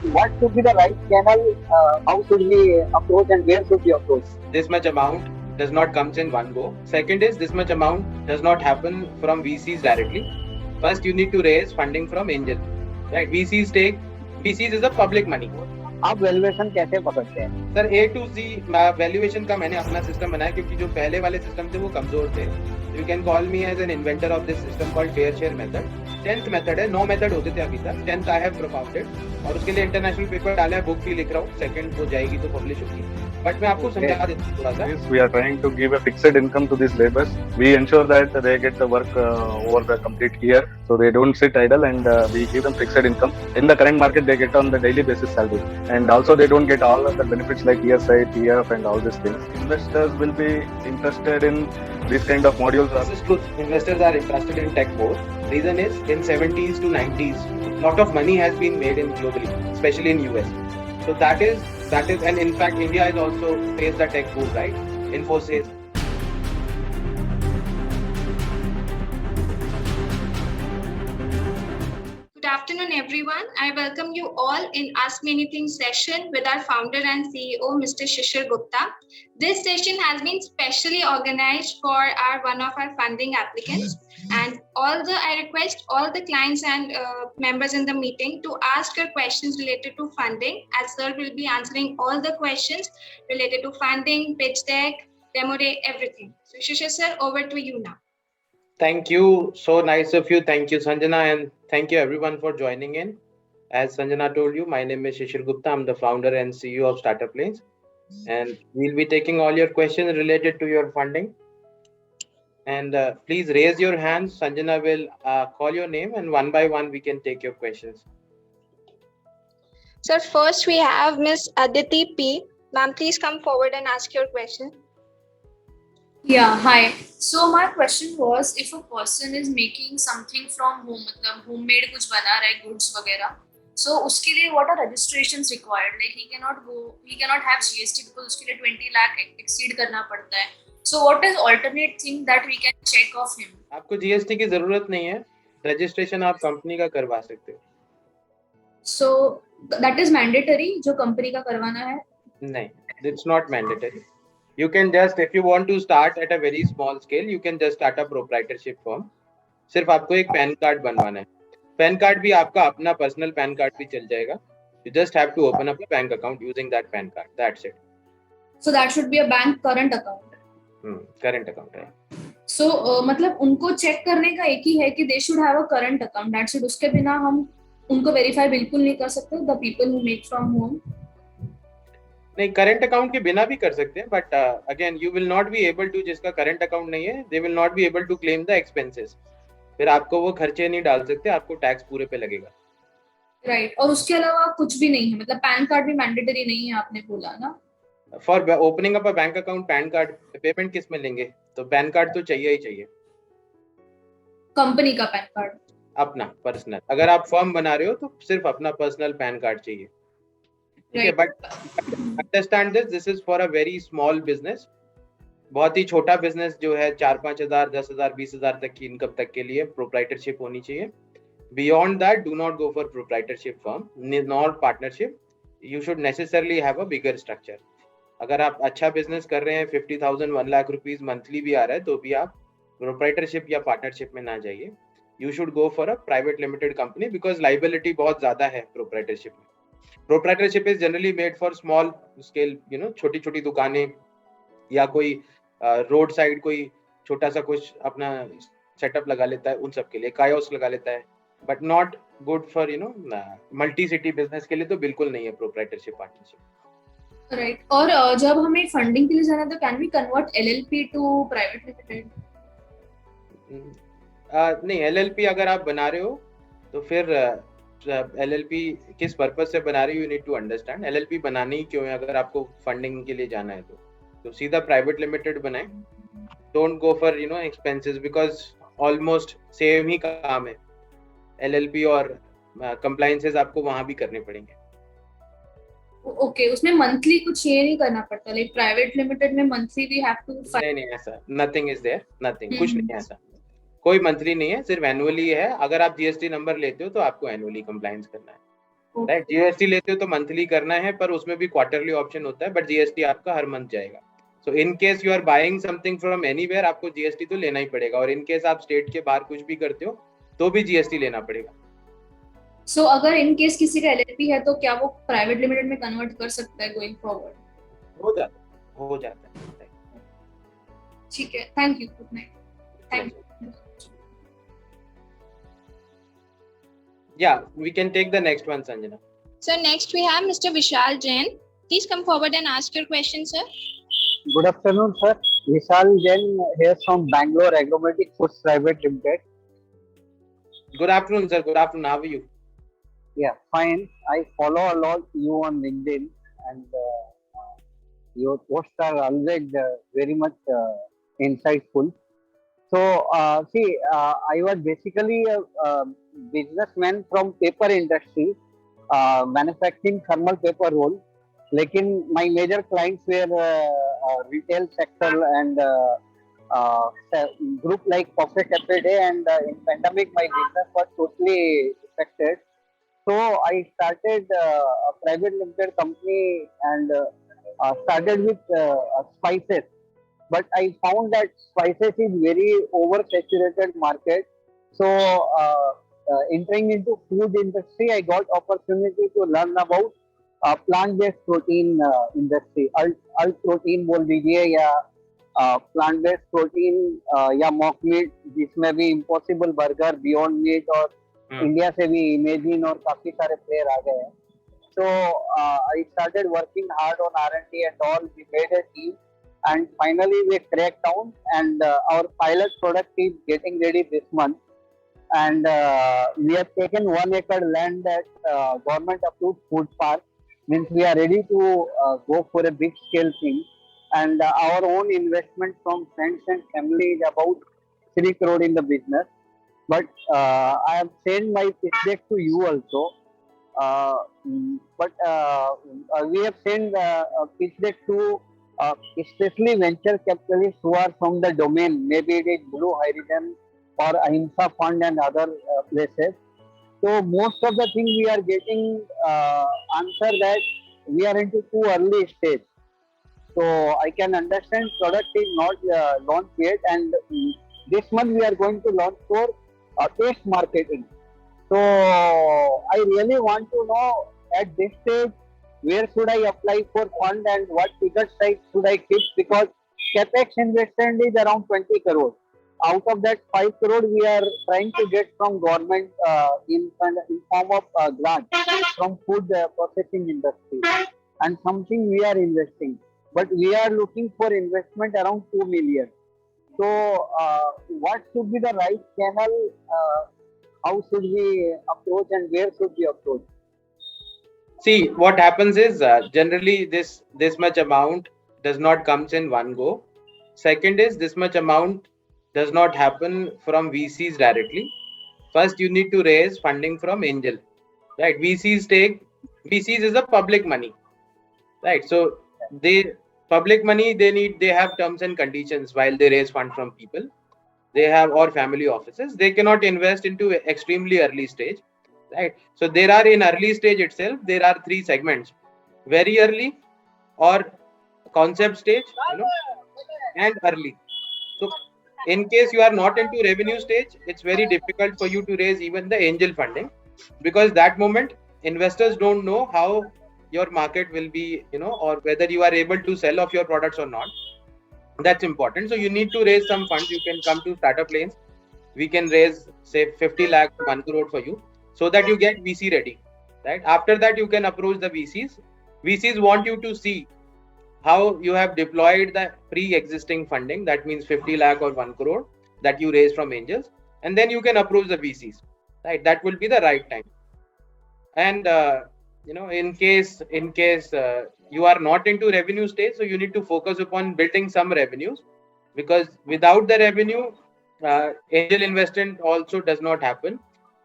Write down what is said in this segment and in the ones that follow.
What should be the right channel? How should we approach and where should we approach? This much amount does not comes in one go. Second is this much amount does not happen from VCs directly. First, you need to raise funding from angel. Right? VCs is a public money. आप valuation कैसे पकड़ते हैं? Sir A to Z valuation का मैंने अपना system बनाया क्योंकि जो पहले वाले सिस्टम थे वो कमजोर थे. You can call me as an inventor of this system called fair share method. 10th method है, 9 मेथड होते थे अभी तक. 10th I have propounded और उसके लिए इंटरनेशनल पेपर डाला है, बुक भी लिख रहा हूँ. सेकंड हो जाएगी तो पब्लिश होगी. बट मैं आपको समझा देता हूँ थोड़ा सा. We are trying to give a fixed income to these laborers. We ensure that they get the work over the complete year, so they don't sit idle, and we give them fixed income. In the current market, they get on the daily basis salary, and also they don't get all of the benefits like ESI, TF, and all these things. Investors will be interested in these kind of modules. This is truth. Investors are interested in tech more. Reason is in 70s to 90s, lot of money has been made in globally, especially in US. So that is, and in fact, India has also faced the tech boom, right? Infosys. Good afternoon, everyone. I welcome you all in Ask Me Anything session with our founder and CEO, Mr. Shishir Gupta. This session has been specially organized for one of our funding applicants. And I request all the clients and members in the meeting to ask your questions related to funding, as sir will be answering all the questions related to funding, pitch deck, demo day, everything. So Shishir sir, over to you now. Thank you. So nice of you. Thank you, Sanjana, and thank you everyone for joining in. As Sanjana told you, my name is Shishir Gupta. I'm the founder and CEO of StartupLanes, and we'll be taking all your questions related to your funding. And please raise your hands. Sanjana will call your name, and one by one we can take your questions. Sir, first we have Miss Aditi P. Ma'am, please come forward and ask your question. Yeah, hi. So my question was, if a person is making something from home, मतलब homemade कुछ बना रहा है goods वगैरह, so उसके लिए what are registrations required? Like he cannot have GST because उसके लिए 20 lakh exceed करना पड़ता है. So what is alternate thing that we can check of him? आपको GST की जरूरत नहीं है. रजिस्ट्रेशन आप कंपनी का करवा सकते हो. So that is mandatory जो कंपनी का करवाना है? नहीं, it's not mandatory. You can just, if you want to start at a very small scale, you can just start a proprietorship firm. सिर्फ आपको एक पैन कार्ड बनवाना है. पैन कार्ड भी आपका अपना पर्सनल पैन कार्ड भी चल जाएगा. You just have to open up a bank account using that PAN card. That's it. So that should be a bank current account. Current account है. So मतलब उनको check करने का एक ही है कि they should have a current account. That's it. उसके बिना हम उनको वेरीफाई बिल्कुल नहीं कर सकते. The people who make from home. नहीं, करंट अकाउंट के बिना भी कर सकते हैं, but again you will not be able to, जिसका करंट अकाउंट नहीं है, they will not be able to claim the expenses. फिर आपको वो खर्चे नहीं डाल सकते, आपको टैक्स पूरे पे लगेगा. राइट. और उसके अलावा कुछ भी नहीं है, मतलब पैन कार्ड भी मैंडेटरी नहीं है आपने बोला ना. For opening up a bank account pan card, payment किस में लेंगे, तो पैन कार्ड तो चाहिए ही चाहिए. कंपनी का पैन कार्ड अपना पर्सनल. अगर आप फर्म बना रहे हो तो सिर्फ अपना पर्सनल पैन कार्ड चाहिए. Okay, but understand this is for a very small business. बहुत ही छोटा बिजनेस जो है 4-5 हजार, 10 हजार, 20 हजार तक की इनकम तक के लिए प्रोप्राइटरशिप होनी चाहिए. Beyond that, do not go for proprietorship firm nor partnership. You should necessarily have a bigger structure. अगर आप अच्छा बिजनेस कर रहे हैं, 50,000 1 लाख रुपीस मंथली भी आ रहा है, तो भी आप प्रोप्राइटरशिप या पार्टनरशिप में ना जाइए. You should go for a private limited company because liability बहुत ज्यादा है प्रोप्राइटरशिप में. Proprietorship is generally made for small scale, छोटी छोटी दुकानें या कोई रोड साइड कोई छोटा सा कुछ अपना सेटअप लगा लेता है, उन सब के लिए कायोस लगा लेता है, but not good for multi city business के लिए तो बिल्कुल नहीं है प्रोप्राइटरशिप पार्टनरशिप. राइट. और जब हमें फंडिंग के लिए जाना है तो can we convert LLP to private limited? नहीं, LLP अगर आप बना रहे हो तो फिर LLP किस पर्पस से बना रहे हो, you need to understand. LLP बनानी ही क्यों है? अगर आपको फंडिंग के लिए जाना है तो सीधा प्राइवेट लिमिटेड बनाएं. Don't go for expenses because almost same ही काम है. LLP और कंप्लायंसेस आपको वहां भी करने पड़ेंगे. ओके. उसमें मंथली कुछ ये नहीं करना पड़ता, लाइक प्राइवेट लिमिटेड में मंथली वी हैव टू. नहीं, ऐसा नथिंग इज देयर, नथिंग, कुछ नहीं है ऐसा. कोई मंथली नहीं है, सिर्फ एनुअली है. अगर आप GST नंबर लेते हो तो आपको एनुअली कंप्लायंस करना है. राइट। जीएसटी लेते हो तो मंथली करना है, पर उसमें भी क्वार्टरली ऑप्शन होता है, बट जीएसटी आपका हर मंथ जाएगा। So in case you are buying something from anywhere, आपको जीएसटी तो लेना ही पड़ेगा, और इन केस आप स्टेट के बाहर कुछ भी करते हो तो भी जीएसटी लेना पड़ेगा। सो अगर इन केस किसी का एलएलपी है तो क्या वो प्राइवेट लिमिटेड में कन्वर्ट कर सकता है गोइंग फॉरवर्ड? हो जाता है। ठीक है, thank you, good night, thank you. Yeah, we can take the next one, Sanjana. So next we have Mr. Vishal Jain. Please come forward and ask your question, sir. Good afternoon, sir. Vishal Jain here from Bangalore Agromatic Foods Private Limited. Good afternoon, sir. Good afternoon. How are you? Yeah, fine. I follow a lot you on LinkedIn, and your posts are always very much insightful. So, I was basically a businessman from paper industry, manufacturing thermal paper roll. लेकिन my major clients were retail sector and group like Perfect Every Day, and in pandemic my business was totally affected. So I started a private limited company and started with spices. But I found that spices is very oversaturated market. So entering into food industry, I got opportunity to learn about plant-based protein industry. Alt protein बोल दीजिए या plant-based protein या mock meat, जिसमें भी impossible burger, beyond meat और India से भी imagine और काफी सारे प्लेयर आ गए हैं. So I started working hard on R&D and all. We made a team, and finally we cracked down, and our pilot product is getting ready this month. And we have taken 1 acre land at government approved food park. Means we are ready to go for a big scale thing. And our own investment from friends and family is about 3 crore in the business. But I have sent my pitch deck to you also. But we have sent a pitch deck to especially venture capitalists who are from the domain. Maybe it is Blue Horizon or Ahimsa Fund and other places. So most of the things we are getting answer that we are into too early stage. So I can understand product is not launched yet, and this month we are going to launch for test marketing. So I really want to know at this stage where should I apply for fund and what ticket size should I keep, because capex investment is around 20 crore. Out of that 5 crore we are trying to get from government in form of grant from food processing industry, and something we are investing. But we are looking for investment around 2 million. So what should be the right channel? How should we approach and where should we approach? See, what happens is generally this much amount does not comes in one go. Second is this much amount does not happen from VCs directly. First, you need to raise funding from angel, right? VCs is a public money, right? So public money, they have terms and conditions while they raise fund from people. They have, or family offices. They cannot invest into extremely early stage, right? So there are, in early stage itself, there are 3 segments: very early, or concept stage, and early. So in case you are not into revenue stage, it's very difficult for you to raise even the angel funding, because that moment investors don't know how your market will be, or whether you are able to sell off your products or not. That's important. So you need to raise some funds. You can come to StartupLanes. We can raise, say, 50 lakh, 1 crore for you, so that you get VC ready, right? After that, you can approach the VCs. VCs want you to see how you have deployed the pre-existing funding. That means 50 lakh or 1 crore that you raise from angels, and then you can approach the VCs, right? That will be the right time. And in case you are not into revenue stage, so you need to focus upon building some revenues, because without the revenue, angel investment also does not happen.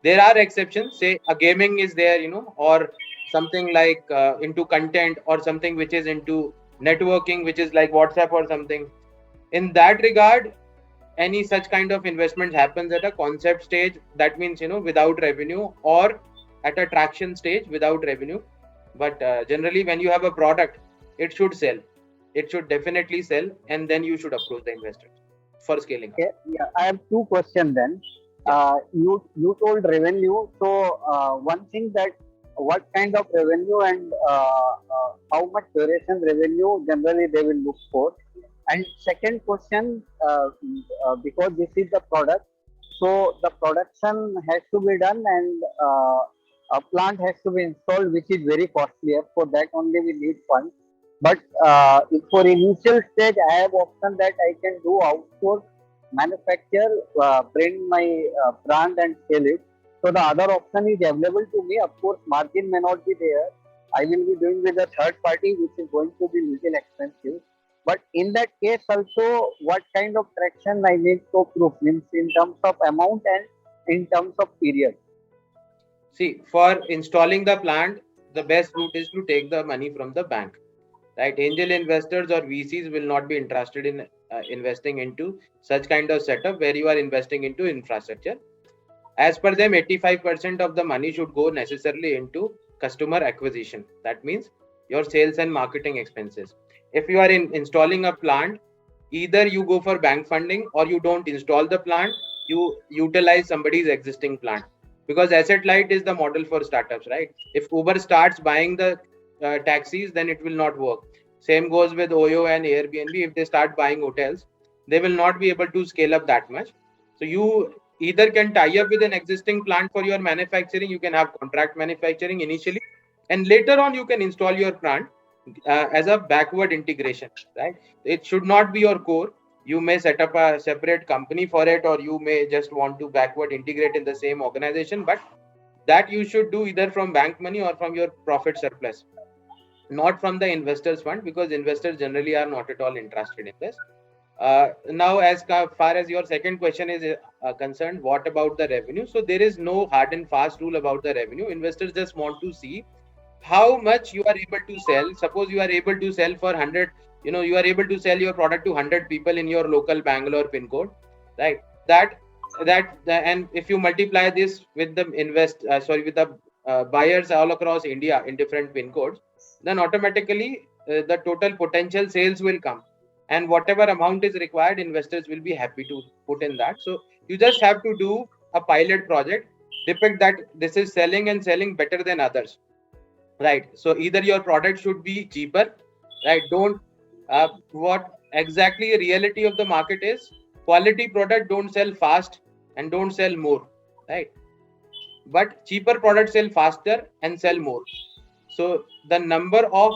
There are exceptions, say a gaming is there, or something like into content, or something which is into networking, which is like WhatsApp or something. In that regard, any such kind of investment happens at a concept stage. That means, without revenue, or at a traction stage without revenue. But generally, when you have a product, it should sell. It should definitely sell, and then you should approach the investors for scaling up. Okay, yeah, I have two questions then. Yeah. You told revenue. So one thing that what kind of revenue and how much duration revenue generally they will look for. And second question, because this is the product, so the production has to be done and a plant has to be installed, which is very costly. For that only we need funds. But for initial stage, I have option that I can do outsource manufacture, bring my brand and sell it. So the other option is available to me. Of course, margin may not be there. I will be doing with a third party, which is going to be little expensive. But in that case, also, what kind of traction I need to prove means in terms of amount and in terms of period. See, for installing the plant, the best route is to take the money from the bank. Right? Angel investors or VCs will not be interested in investing into such kind of setup where you are investing into infrastructure. As per them, 85% of the money should go necessarily into customer acquisition. That means your sales and marketing expenses. If you are installing a plant, either you go for bank funding or you don't install the plant, you utilize somebody's existing plant. Because asset light is the model for startups, right? If Uber starts buying the taxis, then it will not work. Same goes with Oyo and Airbnb. If they start buying hotels, they will not be able to scale up that much. So you either can tie up with an existing plant for your manufacturing, you can have contract manufacturing initially, and later on you can install your plant as a backward integration, right? It should not be your core. You may set up a separate company for it, or you may just want to backward integrate in the same organization, but that you should do either from bank money or from your profit surplus, not from the investors fund, because investors generally are not at all interested in this. Now, as far as your second question is concerned, what about the revenue? So there is no hard and fast rule about the revenue. Investors just want to see how much you are able to sell. Suppose you are able to sell for 100, you are able to sell your product to 100 people in your local Bangalore pin code, right? And if you multiply this with the with the buyers all across India in different pin codes, then automatically the total potential sales will come, and whatever amount is required, investors will be happy to put in that. So you just have to do a pilot project, depict that this is selling and selling better than others, right? So either your product should be cheaper, right? Don't what exactly reality of the market is, quality product don't sell fast and don't sell more, right? But cheaper products sell faster and sell more. So the number of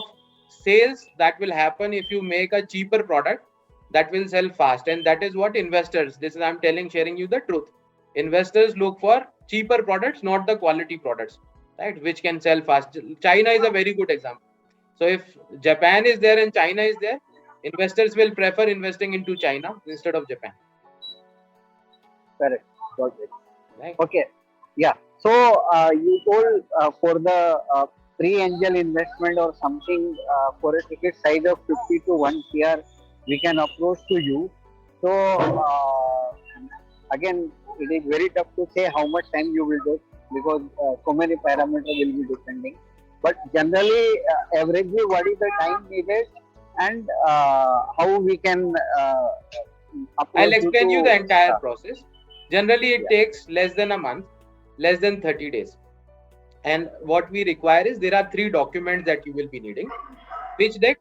sales that will happen if you make a cheaper product, that will sell fast, and that is what investors, this is I'm sharing you the truth. Investors look for cheaper products, not the quality products, right? Which can sell fast. China is a very good example. So if Japan is there and China is there, investors will prefer investing into China instead of Japan. Correct. Got it. Right? Okay. Yeah. So you told for the pre-angel investment or something for a ticket size of 50 to 1 CR, we can approach to you. So again, it is very tough to say how much time you will take because so many parameters will be depending. But generally, averagely, what is the time needed and how we can approach I'll explain you the entire uh, process. Generally, it yeah. takes less than a month, less than 30 days. And what we require is there are 3 documents that you will be needing: pitch deck,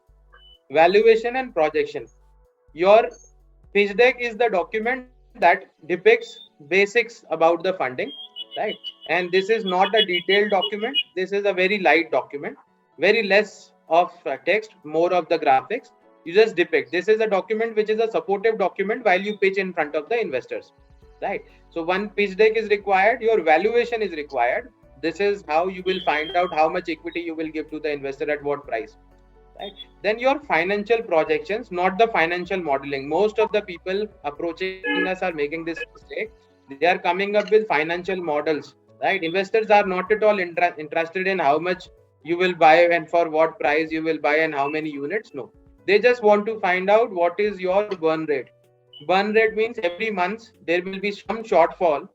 valuation, and projection. Your pitch deck is the document that depicts basics about the funding, right? And this is not a detailed document. This is a very light document, very less of text, more of the graphics. You just depict. This is a document which is a supportive document while you pitch in front of the investors, right? So one pitch deck is required. Your valuation is required. This is how you will find out how much equity you will give to the investor at what price, right? Then your financial projections, not the financial modeling. Most of the people approaching us are making this mistake. They are coming up with financial models, right? Investors are not at all interested in how much you will buy and for what price you will buy and how many units. No, they just want to find out what is your burn rate. Burn rate means every month there will be some shortfall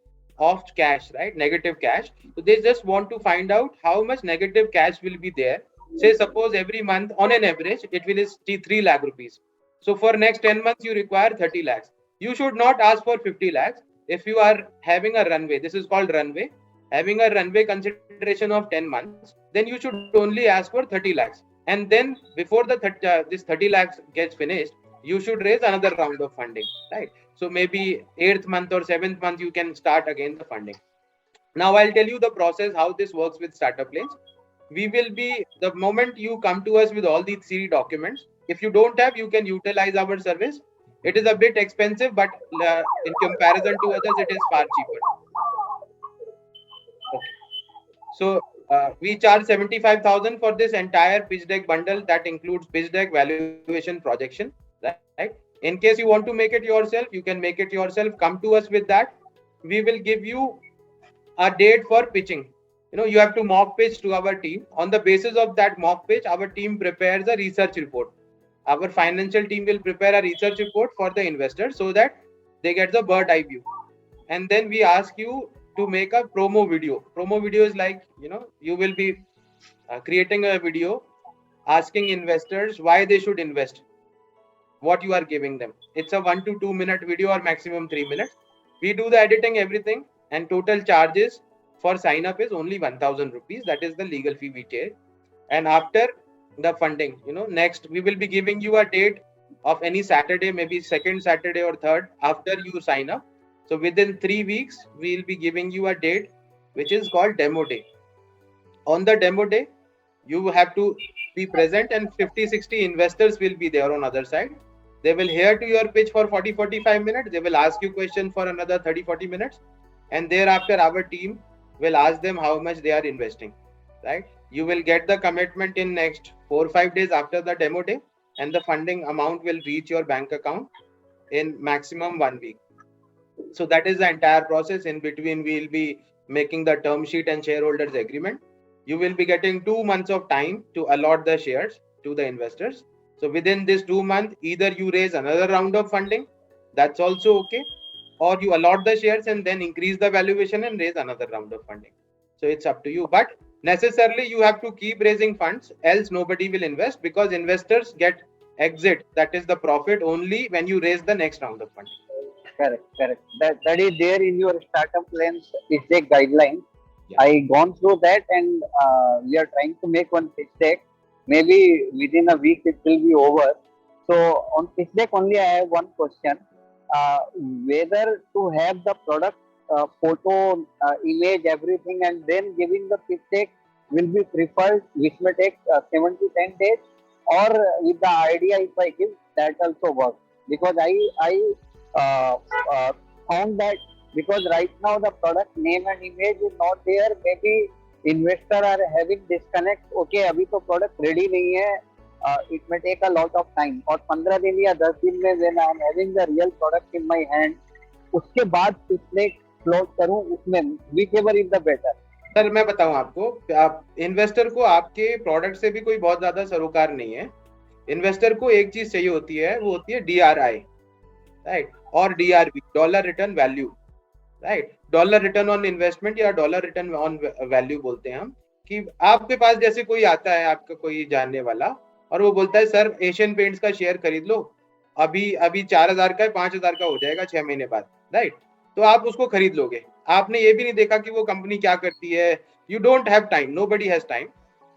of cash, right? Negative cash. So they just want to find out how much negative cash will be there. Say suppose every month on an average it will is 3 lakh rupees. So for next 10 months you require 30 lakhs. You should not ask for 50 lakhs. If you are having a runway, this is called runway, having a runway consideration of 10 months, then you should only ask for 30 lakhs. And then before this 30 lakhs gets finished, you should raise another round of funding, right? So maybe 8th month or 7th month you can start again the funding. Now I'll tell you the process how this works with StartupLanes. We will be, the moment you come to us with all these 3 documents, if you don't have, you can utilize our service. It is a bit expensive, but in comparison to others, it is far cheaper. Okay. So we charge 75,000 for this entire pitch deck bundle that includes pitch deck, valuation, projection, right? In case you want to make it yourself, you can make it yourself. Come to us with that. We will give you a date for pitching. You have to mock pitch to our team. On the basis of that mock pitch, our team prepares a research report. Our financial team will prepare a research report for the investors so that they get the bird eye view. And then we ask you to make a promo video. Promo video is like, you will be creating a video asking investors why they should invest, what you are giving them. It's a 1 to 2 minute video or maximum 3 minutes. We do the editing, everything, and total charges for sign up is only 1,000 rupees. That is the legal fee we take. And after the funding, next we will be giving you a date of any Saturday, maybe second Saturday or third after you sign up. So within 3 weeks, we'll be giving you a date which is called demo day. On the demo day, you have to be present and 50-60 investors will be there on other side. They will hear to your pitch for 40-45 minutes. They will ask you questions for another 30-40 minutes. And thereafter, our team will ask them how much they are investing, right? You will get the commitment in next 4-5 days after the demo day, and the funding amount will reach your bank account in maximum 1 week. So that is the entire process. In between, we will be making the term sheet and shareholders agreement. You will be getting 2 months of time to allot the shares to the investors. So within this 2 months, either you raise another round of funding, that's also okay, or you allot the shares and then increase the valuation and raise another round of funding. So it's up to you. But necessarily you have to keep raising funds, else nobody will invest, because investors get exit, that is the profit, only when you raise the next round of funding. Correct. That is there in your StartupLanes pitch deck guidelines. Yeah. I gone through that, and we are trying to make one pitch deck. Maybe within a week it will be over. So on pitch deck only, I have one question: whether to have the product photo, image, everything, and then giving the pitch deck will be preferred, which may take 7 to 10 days, or with the idea if I give, that also works. Because I found that, because right now the product name and image is not there, maybe investor are having disconnect. Okay, अभी तो product ready नहीं है, it may take a lot of time. और 15 दिन या 10 दिन में when I am having the real product in my hand, उसके बाद पिछले क्लोज करूं, उसमें whichever is the better. Sir मैं बताऊं आपको, आप इन्वेस्टर को आपके प्रोडक्ट से भी कोई बहुत ज्यादा सरोकार नहीं है. इन्वेस्टर को एक चीज चाहिए होती है, वो होती है DRI, राइट, और DRV, dollar return value, right. Dollar return on investment या डॉलर रिटर्न ऑन वैल्यू बोलते हैं हम. कि आपके पास जैसे कोई आता है, आपका कोई जानने वाला, और वो बोलता है सर एशियन पेंट्स का शेयर खरीद लो, अभी 4,000 का है, 5,000 का हो जाएगा 6 महीने बाद, राइट. तो आप उसको खरीद लोगे. आपने ये भी नहीं देखा कि वो कंपनी क्या करती है. You don't have time, nobody has time.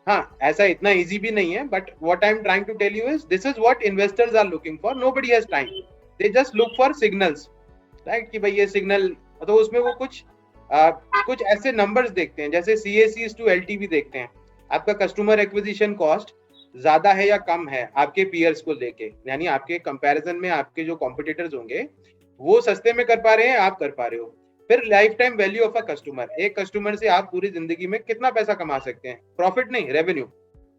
हाँ, ऐसा इतना इजी भी नहीं है, but what I am trying to tell you is this is what investors are looking for. Nobody has time, they just look for signals, right, कि भाई ये signal, तो उसमें वो कुछ ऐसे नंबर्स देखते हैं, जैसे CACs to LTV देखते हैं. आपका कस्टमर एक्विजिशन कॉस्ट ज्यादा है या कम है आपके पीयर्स को लेके, यानी आपके कंपैरिजन में आपके जो कॉम्पिटिटर्स होंगे वो सस्ते में कर पा रहे हैं, आप कर पा रहे हो. फिर life time value of a customer, एक कस्टमर से आप पूरी जिंदगी में कितना पैसा कमा सकते हैं. प्रॉफिट नहीं, रेवेन्यू.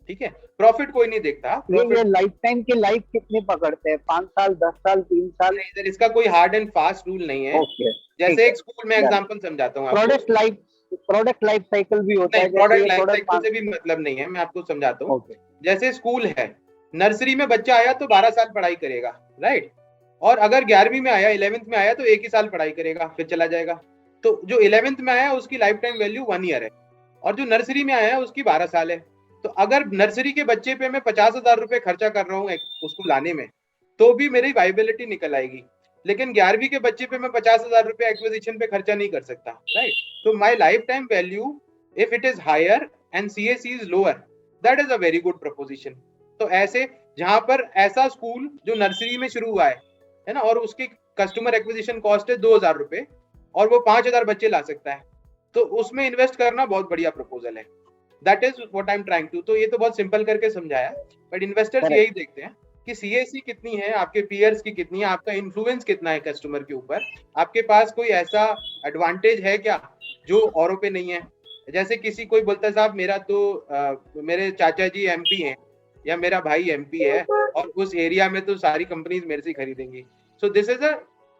ठीक है, प्रॉफिट कोई नहीं देखता. ये लाइफ टाइम के लाइफ कितने पकड़ते हैं, 5 साल, 10 साल, 3 साल? इधर इसका कोई हार्ड एंड फास्ट रूल नहीं है. जैसे एक स्कूल में एग्जांपल समझाता हूँ. प्रोडक्ट लाइफ साइकिल भी होता है. प्रोडक्ट लाइफ साइकिल से भी मतलब नहीं है, मैं आपको समझाता हूँ. जैसे स्कूल है, नर्सरी में बच्चा आया तो 12 साल पढ़ाई करेगा, राइट. और अगर 11वीं में आया, 11th में आया तो 1 ही साल पढ़ाई करेगा, फिर चला जाएगा. तो जो 11th में आया उसकी लाइफ टाइम वैल्यू 1 ईयर है, और जो नर्सरी में आया उसकी 12 साल है। तो अगर नर्सरी के बच्चे पे मैं 50,000 रुपए खर्चा कर रहा हूँ उसको लाने में, तो भी मेरी वाइबिलिटी निकल आएगी। लेकिन 11वीं के बच्चे पे मैं 50,000 रुपए एक्विजिशन पे खर्चा नहीं कर सकता, राइट? तो my lifetime value if it is higher and CAC is lower, that is a very good proposition. तो ऐसे जहां पर ऐसा स्कूल जो नर्सरी में शुरू हुआ है ना, और उसकी कस्टमर एक्विजिशन कॉस्ट है 2,000 रुपए, और वो 5,000 बच्चे ला सकता है, तो उसमें इन्वेस्ट करना बहुत बढ़िया प्रपोजल है। That is what I am trying to. तो ये तो बहुत सिंपल करके समझाया, बट इन्वेस्टर्स यही देखते हैं कि CAC कितनी है, आपके पीयर्स की कितनी है, आपका इन्फ्लुएंस कितना है कस्टमर के ऊपर, आपके पास कोई ऐसा एडवांटेज है क्या जो औरों पे नहीं है। जैसे किसी कोई बोलता है साहब मेरा तो मेरे चाचा जी MP हैं, या मेरा भाई MP है, और उस एरिया में तो सारी कंपनीज मेरे से खरीदेंगी। So this is a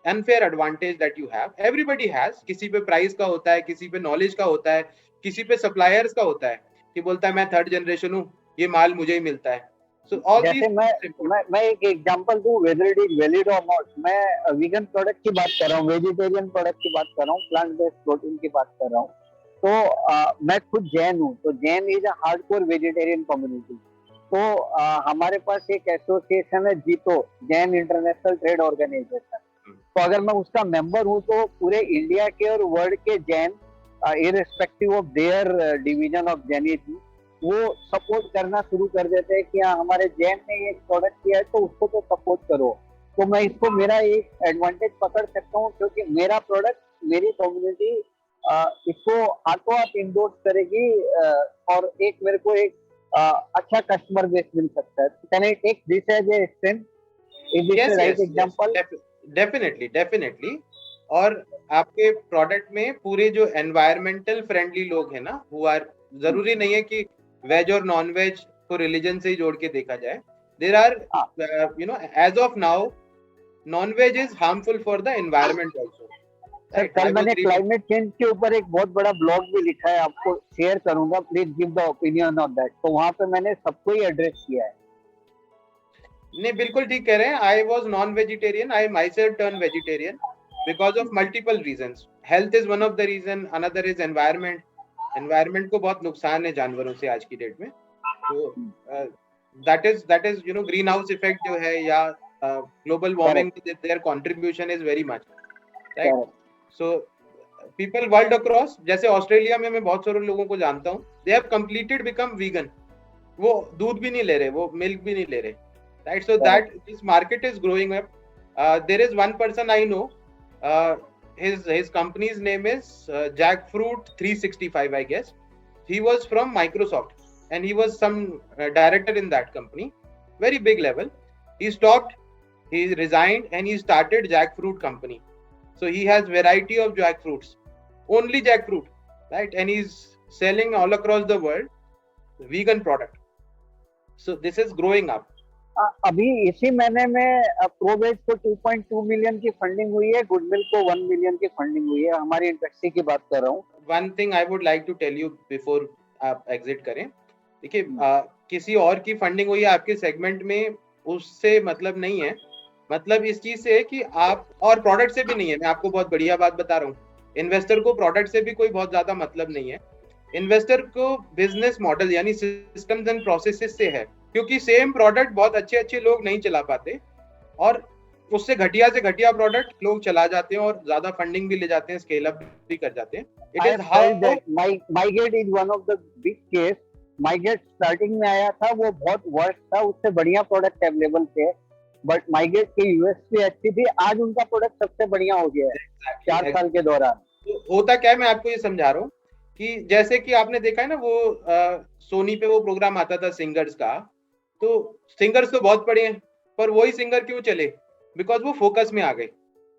unfair advantage that you have, everybody has. किसी पे प्राइस का होता है, किसी पे नॉलेज का होता है, किसी पे सप्लायर्स का होता है, कि बोलता है मैं 3rd जनरेशन हूँ, ये माल मुझे ही मिलता है। सो ऑल जैसे दीज मैं एक एग्जांपल दूं, वेदर इट इज वैलिड और नॉट। मैं वीगन प्रोडक्ट की बात कर रहा हूँ, वेजिटेरियन प्रोडक्ट की बात कर रहा हूँ, प्लांट बेस्ड प्रोटीन की बात कर रहा हूँ। तो मैं खुद जैन हूँ, तो Jain is a hardcore vegetarian community. तो हमारे पास एक एसोसिएशन है जीतो, जैन इंटरनेशनल ट्रेड ऑर्गेनाइजेशन। तो अगर मैं उसका मेंबर हूँ तो पूरे इंडिया के और वर्ल्ड के Jain, irrespective of their division of Jainism, वो सपोर्ट करना शुरू कर देते हैं कि हाँ हमारे जैन ने ये प्रोडक्ट किया है तो उसको तो सपोर्ट करो। तो मैं इसको मेरा एक एडवांटेज पकड़ सकता हूँ, क्योंकि मेरा प्रोडक्ट, मेरी कम्युनिटी इसको हाथों हाथ इंडोर्स करेगी, और एक मेरे को एक अच्छा कस्टमर बेस मिल सकता है। Can I take this as a strength? Is this the right example? Definitely. और आपके प्रोडक्ट में पूरे जो एनवायरमेंटल फ्रेंडली लोग हैं ना, वो आर, जरूरी नहीं है कि वेज और नॉन वेज को रिलीजन से ही जोड़ के देखा जाए। There are as of now non veg is harmful for the environment also. Sir कल मैंने क्लाइमेट चेंज के ऊपर एक बहुत बड़ा ब्लॉग भी लिखा है, आपको शेयर करूंगा, please give the opinion on that. तो वहां पे मैंने सबको ही एड्रेस किया है। नहीं, बिल्कुल ठीक कह रहे हैं। I was non vegetarian, I myself turn vegetarian because of multiple reasons. Health is one of the reason, another is environment. Environment को बहुत नुकसान है जानवरों से आज की डेट में। तो that is green house effect जो है, या global warming, there contribution is very much, right? So people world across, जैसे ऑस्ट्रेलिया में मैं बहुत सारे लोगों को जानता हूँ, they have completed become vegan. वो दूध भी नहीं ले रहे, वो मिल्क भी नहीं ले रहे, right? So that this market is growing up. There is one person I know, his company's name is Jackfruit 365, I guess. He was from Microsoft and he was some director in that company, very big level. He stopped, he resigned, and he started Jackfruit company. So he has variety of jackfruits, only jackfruit, right? And he's selling all across the world vegan product. So this is growing up. अभी इसी महीने में प्रोवेज को 2.2 million की funding हुई है, गुडमिल को 1 million की फंडिंग हुई है। हमारी इंडस्ट्री की बात कर रहा हूँ। One thing I would like to tell you before आप एग्जिट करें, देखिए किसी और की फंडिंग हुई है आपके सेगमेंट में, उससे मतलब नहीं है। मतलब इस चीज से है कि आप, और प्रोडक्ट से भी नहीं है। मैं आपको बहुत बढ़िया बात बता रहा हूँ, इन्वेस्टर को प्रोडक्ट से भी कोई बहुत ज्यादा मतलब नहीं है। इन्वेस्टर को बिजनेस मॉडल यानी सिस्टम्स एंड प्रोसेसेस से है, क्योंकि सेम प्रोडक्ट बहुत अच्छे अच्छे लोग नहीं चला पाते, और उससे घटिया से घटिया प्रोडक्ट लोग चला जाते हैं और ज्यादा फंडिंग भी ले जाते हैं, स्केल अप भी कर जाते हैं। It is how MyGate is one of the big case. MyGate starting में आया था, वो बहुत वर्स्ट था, उससे बढ़िया प्रोडक्ट अवेलेबल थे, बट माइगेट की यूएसपी अच्छी थी। आज उनका प्रोडक्ट सबसे बढ़िया हो गया है 4 साल के दौरान। तो होता क्या है, मैं आपको ये समझा रहा हूँ कि जैसे कि आपने देखा है ना, वो सोनी पे वो प्रोग्राम आता था सिंगर्स का, तो सिंगर्स तो बहुत पड़े हैं, पर वही सिंगर क्यों चले? बिकॉज वो फोकस में आ गए।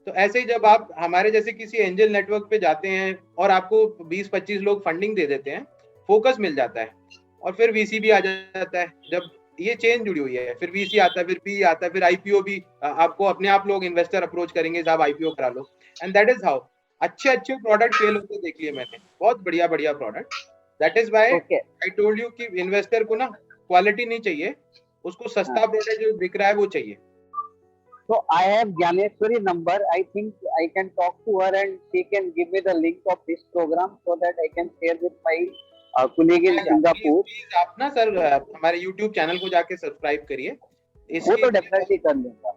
तो ऐसे ही जब आप हमारे जैसे किसी एंजल नेटवर्क पे जाते हैं और आपको 20-25 लोग फंडिंग दे देते हैं, फोकस मिल जाता है, और फिर VC भी आ जाता है। जब ये चेन जुड़ी हुई है, फिर VC आता है, फिर PE आता है, फिर IPO भी आपको अपने आप लोग इन्वेस्टर अप्रोच करेंगे, साहब IPO करा लो। एंड दैट इज हाउ अच्छे अच्छे प्रोडक्ट फेल होते देख लिए मैंने, बहुत बढ़िया बढ़िया product. That is why I told you कि इन्वेस्टर को ना क्वालिटी नहीं चाहिए, उसको सस्ता प्रोडक्ट जो बिक रहा है वो चाहिए। So I have Gyaneshwari number. I think I can talk to her and she can give me the link of this program so that I can share with my colleague in please Singapore. Please आप ना sir हमारे YouTube channel को जाके subscribe करिए वो इसके तो definitely कर लूंगा.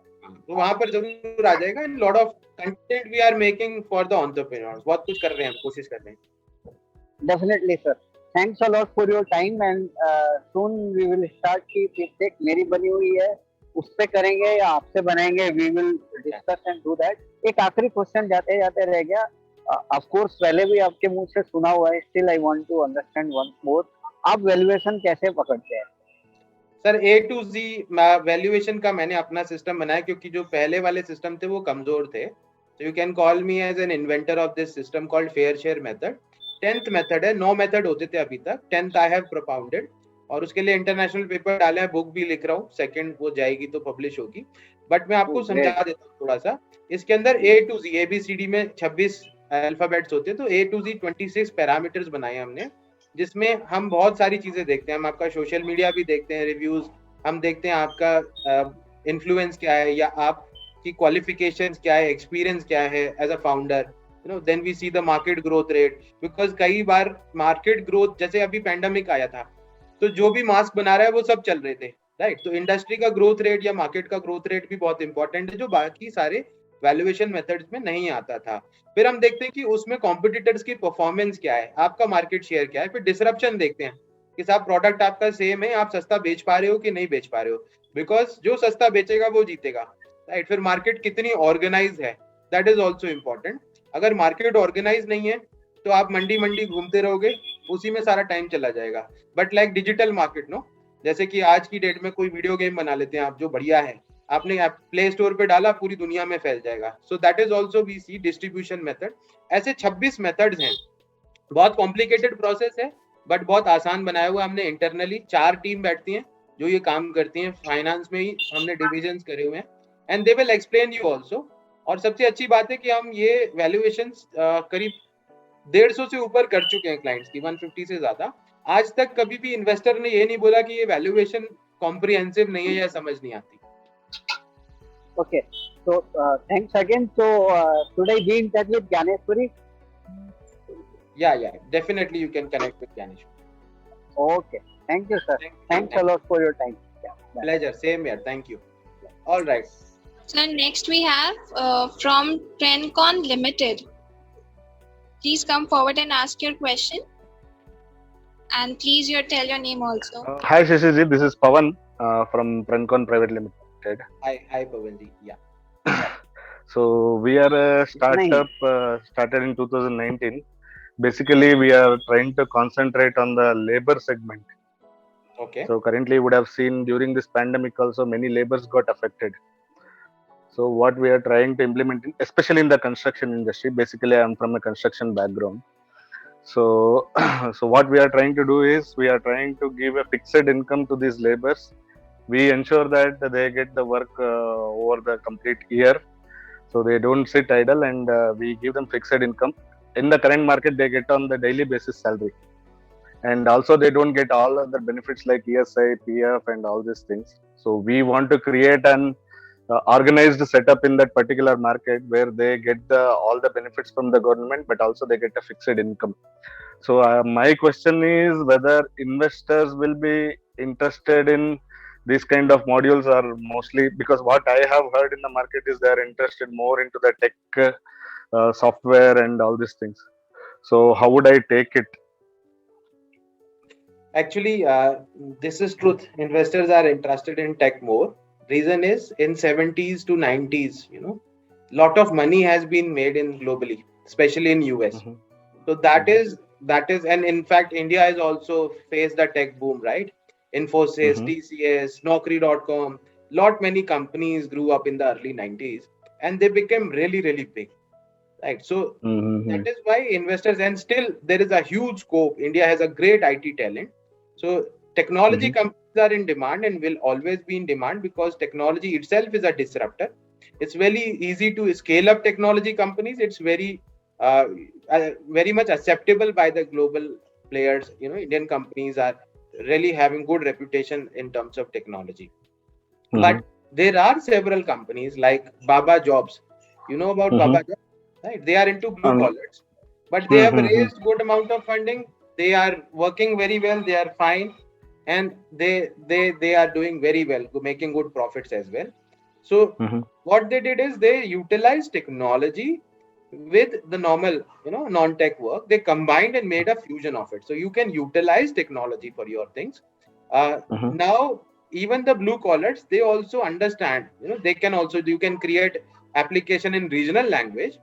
तो वहां पर जरूर आ जाएगा. And lot of content we are making for the entrepreneurs. बहुत कुछ कर रहे हैं हम, कोशिश कर रहे हैं. Definitely, sir. Thanks a lot for your time and soon we will start की pitch मेरी बनी हुई है उस पे करेंगे या आपसे बनाएंगे. We will discuss and do that. एक आखिरी क्वेश्चन जाते जाते रह गया. Of course पहले भी आपके मुंह से सुना हुआ है. Still I want to understand once more. आप वैल्यूएशन कैसे पकड़ते हैं? Sir A to Z valuation का मैंने अपना सिस्टम बनाया क्योंकि जो पहले वाले सिस्टम थे वो कमजोर थे. So you can call me as an inventor of this system called fair share method. 10th method है. 9 मेथड होते थे अभी तक. 10th I have propounded और उसके लिए इंटरनेशनल पेपर डाले हैं. बुक भी लिख रहा हूँ. सेकंड वो जाएगी तो पब्लिश होगी. बट मैं आपको समझा देता हूँ थोड़ा सा. इसके अंदर A to Z ABCD में 26 अल्फाबेट्स होते हैं. तो A to Z 26 पैरामीटर्स बनाए हमने जिसमें हम बहुत सारी चीजें देखते हैं. हम आपका सोशल मीडिया भी देखते हैं, रिव्यूज हम देखते हैं, आपका इन्फ्लुएंस क्या है या आपकी क्वालिफिकेशंस क्या है, एक्सपीरियंस क्या है as a founder. Then we see the market growth rate. Because कई बार मार्केट ग्रोथ जैसे अभी पैंडेमिक आया था तो जो भी मास्क बना रहा है वो सब चल रहे थे, राइट. तो इंडस्ट्री का ग्रोथ रेट या मार्केट का ग्रोथ रेट भी बहुत इंपॉर्टेंट है जो बाकी सारे वैल्यूएशन मेथड्स में नहीं आता था. फिर हम देखते हैं कि उसमें कॉम्पिटिटर्स की परफॉर्मेंस क्या है, आपका मार्केट शेयर क्या है. फिर डिसरप्शन देखते हैं कि साहब प्रोडक्ट आपका सेम है, आप सस्ता बेच पा रहे हो कि नहीं बेच पा रहे हो. बिकॉज जो सस्ता बेचेगा वो जीतेगा, राइट. फिर मार्केट कितनी ऑर्गेनाइज है, दैट इज ऑल्सो इम्पोर्टेंट. अगर मार्केट ऑर्गेनाइज नहीं है तो आप मंडी मंडी घूमते रहोगे, उसी में सारा टाइम चला जाएगा. But like digital market no, जैसे कि आज की डेट में कोई वीडियो गेम बना लेते हैं आप जो बढ़िया है, आपने प्ले स्टोर पे डाला पूरी दुनिया में फैल जाएगा. So that is also we see distribution method. ऐसे 26 मेथड्स हैं. बहुत कॉम्प्लिकेटेड प्रोसेस है बट बहुत आसान बनाया हुआ हमने. इंटरनली 4 टीम बैठती हैं जो ये काम करती हैं. फाइनेंस में ही हमने डिविजन्स करे हुए हैं and they will explain you also. और सबसे अच्छी बात है कि हम ये वैल्यूएशन करीब 150 से ऊपर कर चुके हैं क्लाइंट्स की, 150 से ज्यादा. आज तक कभी भी इन्वेस्टर ने ये नहीं बोला कि ये वैल्यूएशन कॉम्प्रिहेंसिव नहीं है या समझ नहीं आती. Okay. So thanks again. So should I be in touch with Gyaneshwari? Yeah, definitely you can connect with Ganesh. Okay. Thank you, sir. Thanks a lot for your time. Yeah. Bye. Pleasure. Same here. Thank you. All right. So next we have from Trencon Limited. Please come forward and ask your question. And please tell your name also. Hi Shishir ji, this is Pawan from Trencon Private Limited. Hi Pavanji. Yeah. So we are a startup started in 2019. Basically, we are trying to concentrate on the labor segment. Okay. So currently, you would have seen during this pandemic also many labors got affected. So what we are trying to implement, especially in the construction industry, basically I am from a construction background. So, so what we are trying to do is we are trying to give a fixed income to these laborers. We ensure that they get the work over the complete year, so they don't sit idle, and we give them fixed income. In the current market, they get on the daily basis salary, and also they don't get all other benefits like ESI, PF, and all these things. So we want to create an organized setup in that particular market where they get all the benefits from the government, but also they get a fixed income. So my question is whether investors will be interested in these kind of modules, are mostly because what I have heard in the market is they are interested more into the tech software and all these things. So how would I take it? Actually, this is truth. Investors are interested in tech more. Reason is in 70s to 90s, lot of money has been made in globally, especially in US. Mhm. So that is, and in fact, India has also faced a tech boom, right? Infosys, TCS, Naukri.com, many companies grew up in the early 90s and they became really, really big, right? So that is why investors, and still there is a huge scope. India has a great IT talent. So technology companies are in demand and will always be in demand because technology itself is a disruptor. It's very easy to scale up technology companies. It's very much acceptable by the global players. Indian companies are really having good reputation in terms of technology. But there are several companies like Baba Jobs. You know about Mm-hmm. Baba Jobs, right? They are into blue Um, collars, but they have mm-hmm. raised good amount of funding. They are working very well. They are fine, and they are doing very well, making good profits as well. So Mm-hmm. what they did is they utilized technology with the normal, non-tech work. They combined and made a fusion of it. So you can utilize technology for your things. Mm-hmm. Now even the blue collars, they also understand, they can also, you can create application in regional language.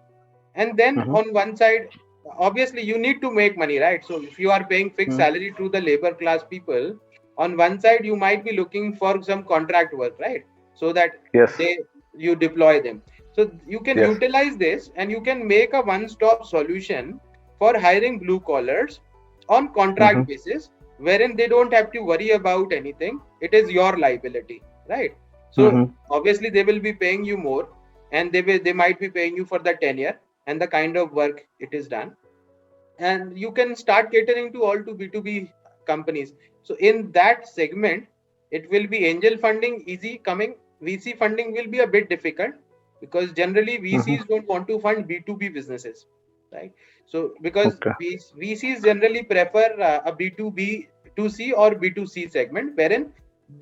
And then Mm-hmm. on one side, obviously you need to make money, right? So if you are paying fixed salary to the labor class people, on one side you might be looking for some contract work, right? So that Yes. they you deploy them. So you can Yes. utilize this and you can make a one stop solution for hiring blue collars on Mm-hmm. contract basis, wherein they don't have to worry about anything. It is your liability, right? So Mm-hmm. obviously they will be paying you more, and they might be paying you for the tenure and the kind of work it is done. And you can start catering to all to B2B companies. So in that segment, it will be angel funding easy coming. VC funding will be a bit difficult, because generally Mm-hmm. VCs don't want to fund B2B businesses, right? So because Okay. VCs generally prefer a B2B, 2C or B2C segment, wherein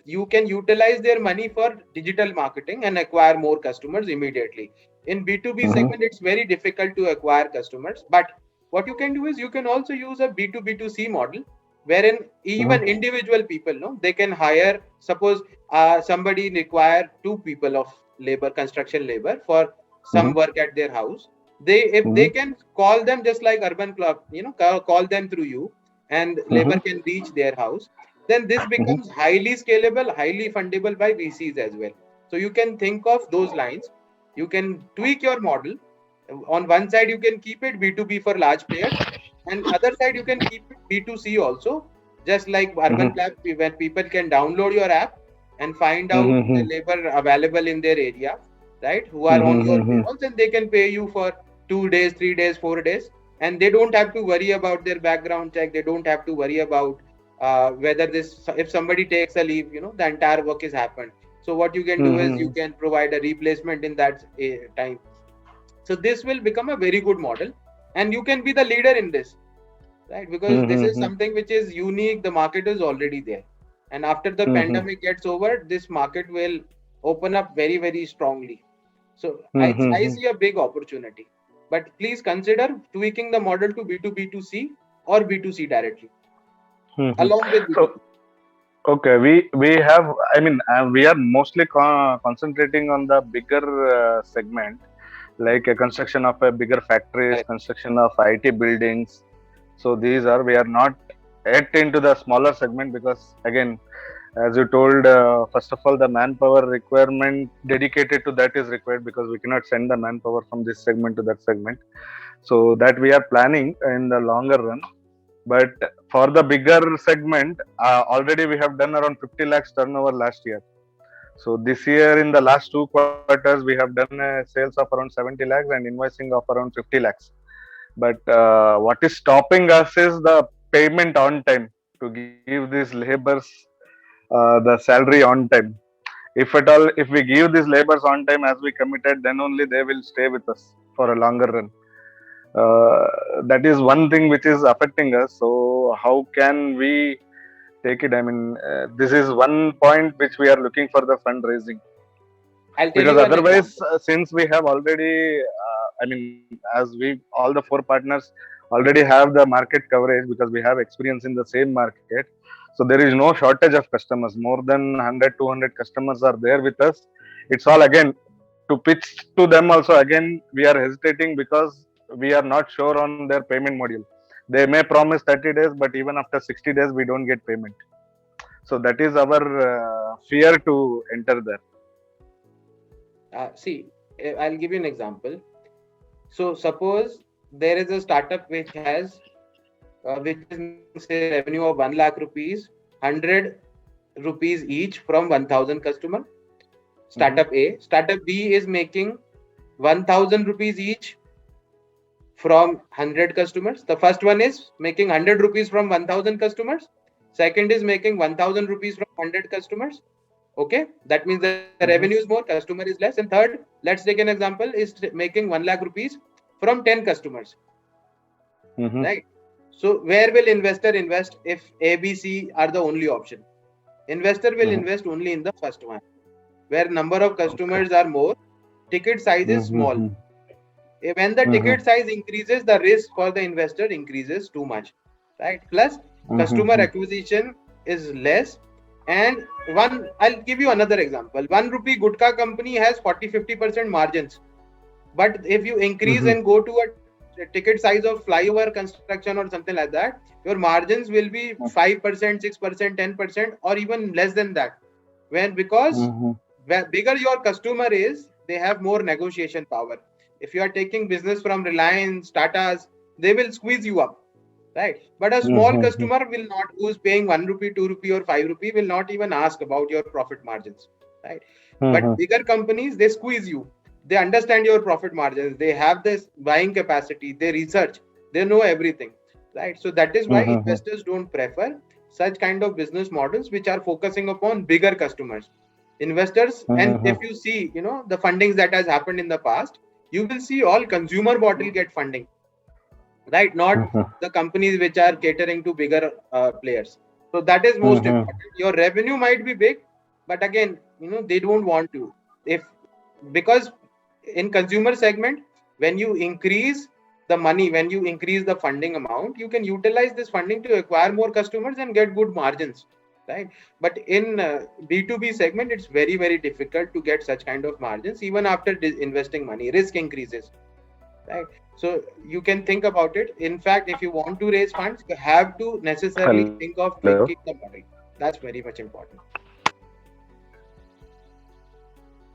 you can utilize their money for digital marketing and acquire more customers immediately. In B2B Mm-hmm. segment, it's very difficult to acquire customers. But what you can do is you can also use a B2B2C model, wherein even Mm-hmm. individual people, no, they can hire, suppose somebody require two people of labor, construction labor, for some Mm-hmm. work at their house. If they can call them just like urban club, call them through you, and labor Mm-hmm. can reach their house. Then this Mm-hmm. becomes highly scalable, highly fundable by VCs as well. So you can think of those lines. You can tweak your model. On one side you can keep it B2B for large players, and other side you can keep it B2C also, just like urban Mm-hmm. club, when people can download your app and find out the Mm-hmm. labor available in their area, right, who are on your Mm-hmm. payrolls, and they can pay you for 2 days, 3 days, 4 days, and they don't have to worry about their background check. They don't have to worry about whether this, if somebody takes a leave, the entire work is happened. So what you can do is you Mm-hmm. can provide a replacement in that time. So this will become a very good model, and you can be the leader in this, right? Because this is Mm-hmm. something which is unique. The market is already there, and after the Mm-hmm. pandemic gets over, this market will open up very, very strongly. So I Mm-hmm. see a big opportunity, but please consider tweaking the model to B2B2C or B2C directly, Mm-hmm. along with So B2B. okay, we have. I mean, we are mostly concentrating on the bigger segment, like a construction of a bigger factories, Correct. construction of IT buildings. So these are, we are not yet into the smaller segment because again, as you told, first of all, the manpower requirement dedicated to that is required because we cannot send the manpower from this segment to that segment. So that we are planning in the longer run. But for the bigger segment, already we have done around 50 lakhs turnover last year. So this year, in the last 2 quarters, we have done sales of around 70 lakhs and invoicing of around 50 lakhs. But what is stopping us is the payment on time, to give these laborers the salary on time. If at all, if we give these laborers on time as we committed, then only they will stay with us for a longer run. That is one thing which is affecting us. So how can we take it? I mean, this is one point which we are looking for the fundraising, I'll tell because you an otherwise, example. since we have already, I mean, as we all the four partners already have the market coverage because we have experience in the same market, so there is no shortage of customers. More than 100 200 customers are there with us. It's all again to pitch to them also. Again, we are hesitating because we are not sure on their payment module. They may promise 30 days, but even after 60 days we don't get payment. So that is our fear to enter there. See, I'll give you an example. So suppose there is a startup which is making, say, revenue of 1 lakh rupees, 100 rupees each from 1000 customer. Mm-hmm. Startup A. Startup B is making 1000 rupees each from 100 customers. The first one is making 100 rupees from 1000 customers. Second is making 1000 rupees from 100 customers. Okay, that means the revenue is more, customer is less. And third, let's take an example, is making 1 lakh rupees from 10 customers, right? So where will investor invest if A, B, C are the only option? Investor will invest only in the first one, where number of customers are more, ticket size is small. When the ticket size increases, the risk for the investor increases too much, right? Plus, customer acquisition is less. And I'll give you another example. 1 rupee gutka company has 40-50% margins. But if you increase and go to a ticket size of flyover construction or something like that, your margins will be 5%, 6%, 10%, or even less than that. Because bigger your customer is, they have more negotiation power. If you are taking business from Reliance, Tatas, they will squeeze you up, right? But a small customer will not, who's paying 1 rupee, 2 rupee, or 5 rupee, will not even ask about your profit margins, right? But bigger companies, they squeeze you. They understand your profit margins. They have this buying capacity. They research. They know everything, right? So that is why investors don't prefer such kind of business models which are focusing upon bigger customers. Investors, and if you see, the fundings that has happened in the past, you will see all consumer bottle get funding, right? Not the companies which are catering to bigger players. So that is most important. Your revenue might be big, but again, they don't want to. If Because in consumer segment, when you increase the money, when you increase the funding amount, you can utilize this funding to acquire more customers and get good margins, right? But in B2B segment, it's very, very difficult to get such kind of margins. Even after investing money, risk increases, right? So you can think about it. In fact, if you want to raise funds, you have to necessarily think of Hello. tweaking the model. That's very much important.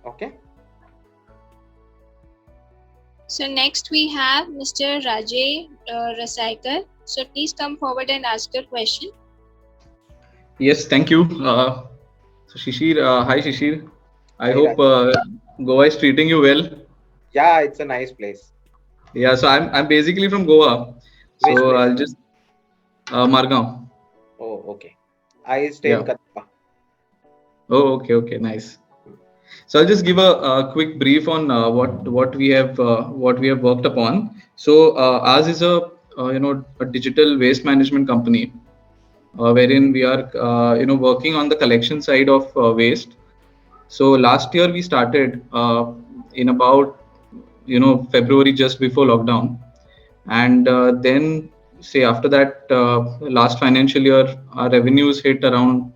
Okay. So next we have Mr. Rajay Rasaikar. So please come forward and ask your question. Yes, thank you. So Shishir, hi Shishir. I Hi, hope Raj. Goa is treating you well. Yeah, it's a nice place. Yeah, so I'm basically from Goa. Which So place? I'll just Margao. Oh, okay. I stay in Yeah. Kadapa. Oh, okay, nice. So I'll just give a quick brief on what we have worked upon. So ours is a digital waste management company, wherein we are working on the collection side of waste. So last year we started in about February, just before lockdown, and then say after that, last financial year our revenues hit around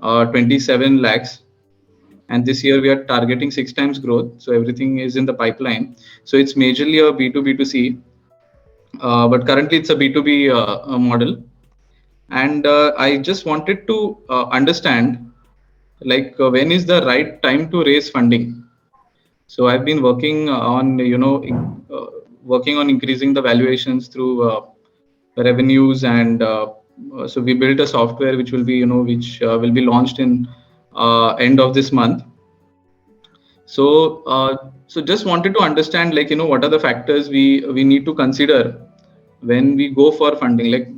27 lakhs, and this year we are targeting 6 times growth. So everything is in the pipeline. So it's majorly a B2B2C, but currently it's a B2B model. And I just wanted to understand, like, when is the right time to raise funding. So I've been working on working on increasing the valuations through revenues, and so we built a software which will be will be launched in end of this month. So just wanted to understand, like, what are the factors we need to consider when we go for funding. Like,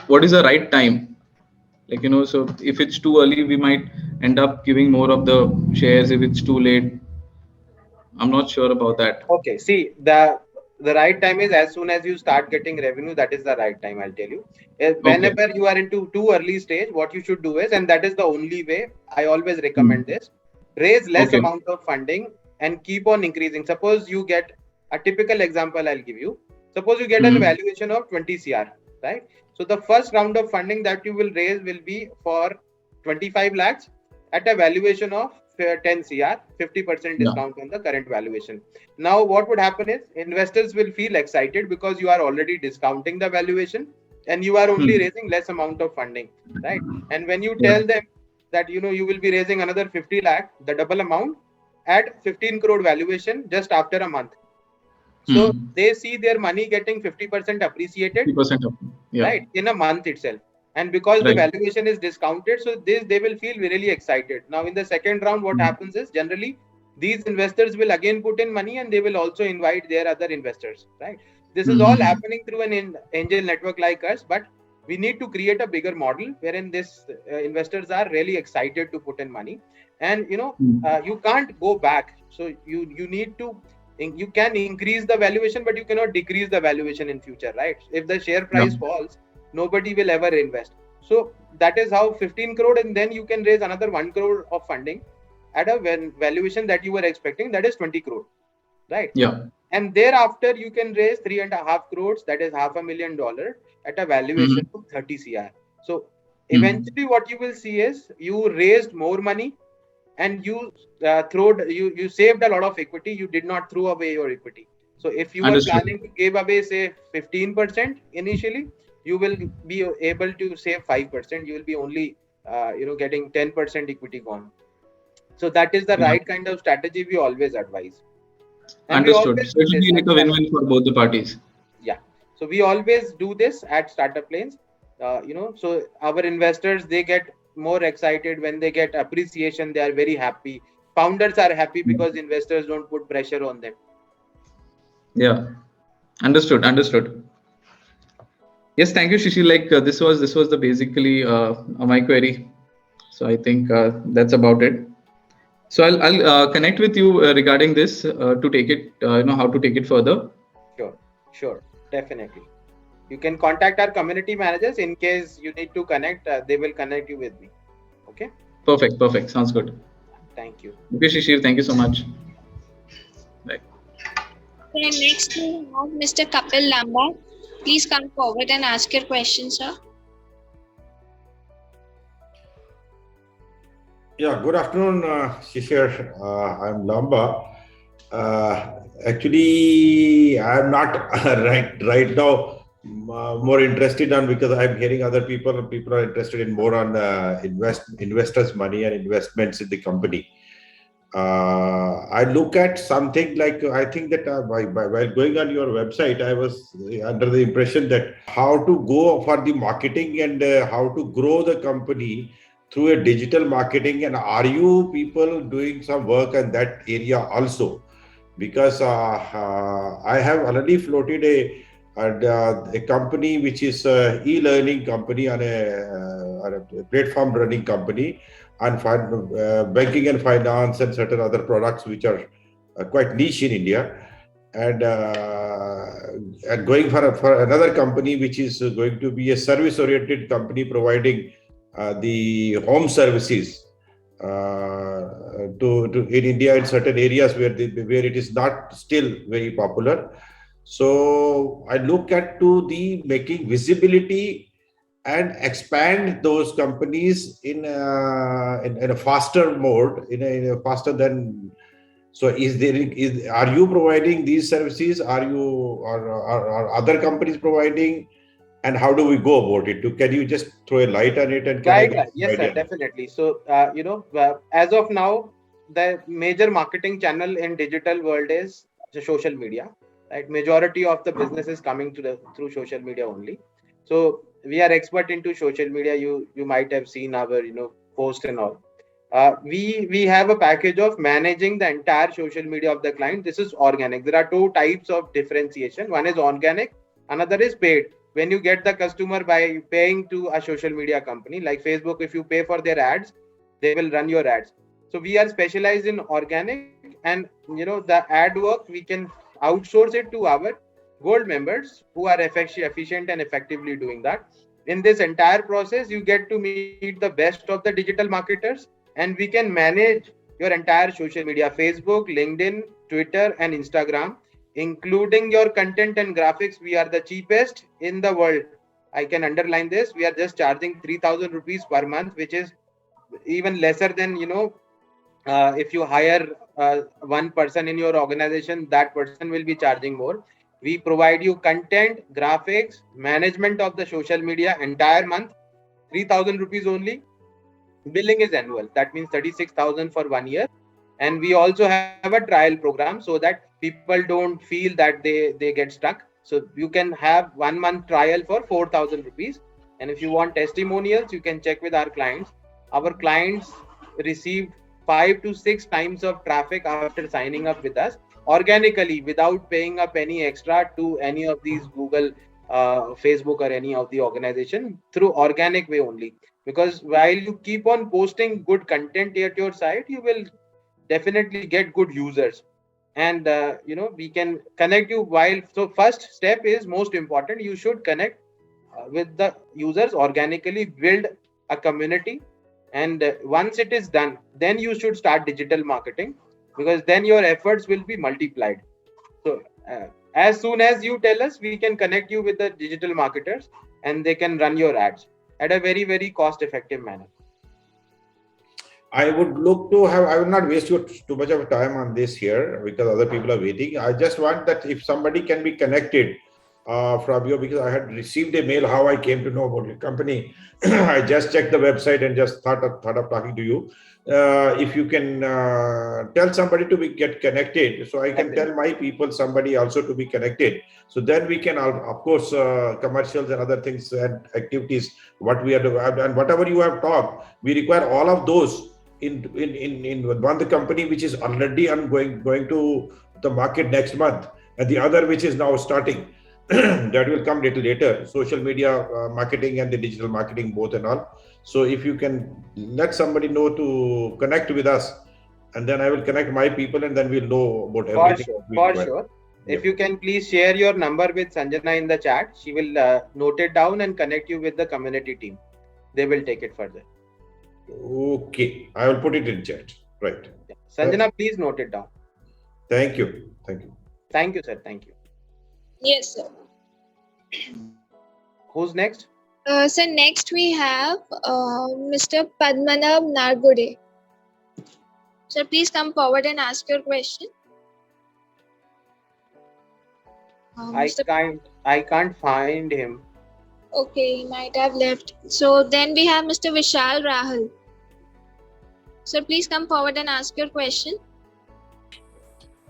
what is the right time? Like, so if it's too early, we might end up giving more of the shares. If it's too late, I'm not sure about that. Okay. See, the right time is as soon as you start getting revenue. That is the right time. I'll tell you. Okay. Whenever you are into too early stage, what you should do is, and that is the only way I always recommend Hmm. this: raise less Okay. amount of funding and keep on increasing. Suppose you get a typical example. I'll give you. Suppose you get an Hmm. valuation of 20 CR, right? So the first round of funding that you will raise will be for 25 lakhs at a valuation of 10 CR, 50% Yeah. discount on the current valuation. Now, what would happen is investors will feel excited because you are already discounting the valuation and you are only Hmm. raising less amount of funding, right? And when you Yeah. tell them that you will be raising another 50 lakh, the double amount at 15 crore valuation just after a month. So Hmm. they see their money getting 50% appreciated, 50% of. Yeah. right, in a month itself. And because the Right. valuation is discounted, so this they will feel really excited. Now in the second round, what Hmm. happens is generally these investors will again put in money and they will also invite their other investors, right? This is all Hmm. happening through an angel network like us. But we need to create a bigger model wherein this investors are really excited to put in money, and you can't go back. So you need to, you can increase the valuation, but you cannot decrease the valuation in future, right? If the share Yeah. price falls, nobody will ever invest. So that is how 15 crore, and then you can raise another 1 crore of funding at a valuation that you were expecting, that is 20 crore, right? Yeah. And thereafter you can raise 3.5 crores, that is $500,000 at a valuation Mhm. of 30 cr. So Mhm. eventually what you will see is you raised more money, and you saved a lot of equity. You did not throw away your equity. So if you were Understood. planning to give away say 15% initially, you will be able to save 5%. You will be only getting 10% equity gone. So that is the Yeah. right kind of strategy we always advise, and we Understood. always So do it will this be like at a Startup. win-win for both the parties. Yeah, so we always do this at StartupLanes. So our investors, they get more excited when they get appreciation. They are very happy. Founders are happy because investors don't put pressure on them. Yeah. Understood. Understood. Yes, thank you, Shishi. Like this was the basically my query. So I think that's about it. So I'll connect with you regarding this to take it, how to take it further. Sure, sure, definitely. You can contact our community managers in case you need to connect. They will connect you with me. Okay. Perfect. Perfect. Sounds good. Thank you. Okay, Shishir. Thank you so much. Bye. Okay, next we have Mr. Kapil Lamba. Please come forward and ask your question, sir. Yeah, good afternoon, Shishir. I'm Lamba. Actually, I'm not right now more interested on, because I'm hearing other people are interested in more on investors' money and investments in the company. I look at something like, I think that while going on your website, I was under the impression that how to go for the marketing and how to grow the company through a digital marketing. And are you people doing some work in that area also? Because I have already floated a company which is a e-learning company on a platform running company, and banking and finance and certain other products which are quite niche in India, and going for another company which is going to be a service-oriented company providing the home services to in India in certain areas where it is not still very popular. So I look at to the making visibility and expand those companies in a faster mode, in a faster than. So are you providing these services? Are you, or other companies providing? And how do we go about it? Can you just throw a light on it, and can I Right, get right. some Yes, sir, idea? definitely. So, as of now, the major marketing channel in digital world is the social media, right? Majority of the business is coming to through social media only. So we are expert into social media. You might have seen our post and all. We have a package of managing the entire social media of the client. This is organic. There are two types of differentiation. One is organic, another is paid. When you get the customer by paying to a social media company like Facebook, if you pay for their ads, they will run your ads. So we are specialized in organic, and the ad work we can outsource it to our gold members who are efficient and effectively doing that. In this entire process, you get to meet the best of the digital marketers, and we can manage your entire social media: Facebook, LinkedIn, Twitter, and Instagram, including your content and graphics. We are the cheapest in the world. I can underline this. We are just charging 3,000 rupees per month, which is even lesser than if you hire one person in your organization, that person will be charging more. We provide you content, graphics, management of the social media entire month, 3,000 rupees only. Billing is annual. That means 36,000 for 1 year. And we also have a trial program so that people don't feel that they get stuck. So you can have 1 month trial for 4,000 rupees. And if you want testimonials, you can check with our clients. Our clients received 5 to 6 times of traffic after signing up with us organically, without paying up any extra to any of these Google Facebook or any of the organization through organic way only. Because while you keep on posting good content at your site, you will definitely get good users. And we can connect you while. So first step is most important. You should connect with the users organically, build a community, and once it is done, then you should start digital marketing, because then your efforts will be multiplied. So as soon as you tell us, we can connect you with the digital marketers, and they can run your ads at a very, very cost effective manner. I would look to have, I will not waste you too much of time on this here because other people are waiting. I just want that if somebody can be connected from you, because I had received a mail how I came to know about your company. I just checked the website and just thought of talking to you. If you can tell somebody to get connected, so I can tell my people, somebody also to be connected. So then we can, of course, commercials and other things and activities, what we are doing, and whatever you have talked, we require all of those in one the company which is already going to the market next month, and the other which is now starting. That will come little later, social media marketing and the digital marketing both and all. So if you can let somebody know to connect with us, and then I will connect my people, and then we'll know about everything. For sure. If you can please share your number with Sanjana in the chat, she will note it down and connect you with the community team. They will take it further. Okay, I will put it in chat. Right. Yeah. Sanjana, please note it down. Thank you. Thank you. Thank you, sir. Thank you. Yes, sir. Who's next? So next we have Mr. Padmanabh Nargode. Sir, please come forward and ask your question. I can't find him. Okay, he might have left. So then we have Mr. Vishal Rahul. Sir, please come forward and ask your question.